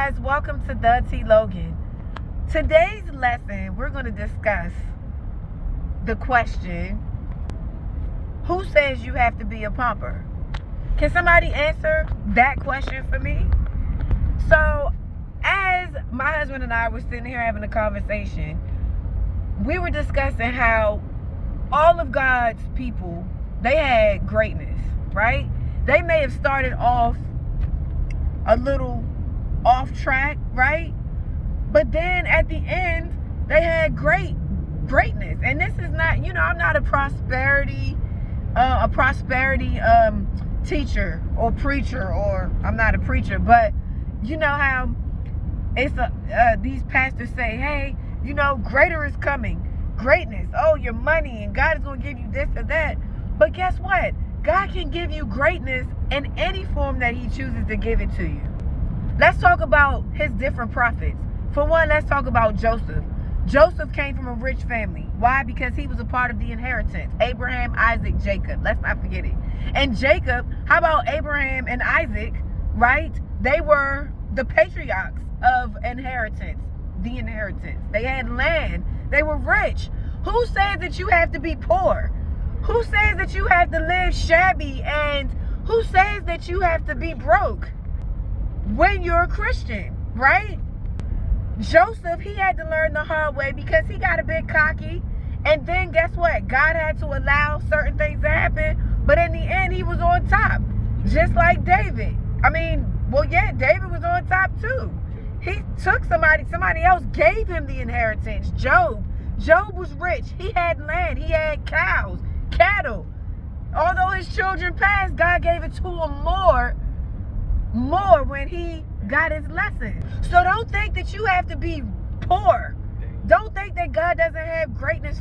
guys, welcome to the T Logan. Today's lesson, we're going to discuss the question, who says you have to be a pauper? Can somebody answer that question for me? So, as my husband and I were sitting here having a conversation, we were discussing how all of God's people, they had greatness, right? They may have started off a little off track, right? But then at the end, they had greatness. And this is not, I'm not a prosperity teacher or preacher, or I'm not a preacher, but you know how it's these pastors say, hey, greater is coming, greatness, oh, your money, and God is going to give you this or that. But guess what? God can give you greatness in any form that he chooses to give it to you. Let's talk about his different prophets. For one, let's talk about Joseph. Joseph came from a rich family. Why? Because he was a part of the inheritance. Abraham, Isaac, Jacob. Let's not forget it. And Jacob, how about Abraham and Isaac, right? They were the patriarchs of inheritance. The inheritance. They had land. They were rich. Who says that you have to be poor? Who says that you have to live shabby? And who says that you have to be broke when you're a Christian, right? Joseph, he had to learn the hard way because he got a bit cocky. And then guess what? God had to allow certain things to happen. But in the end, he was on top. Just like David. David was on top too. He took somebody else gave him the inheritance. Job was rich. He had land. He had cows, cattle. Although his children passed, God gave it to him more when he got his lesson. So don't think that you have to be poor. Don't think that God doesn't have greatness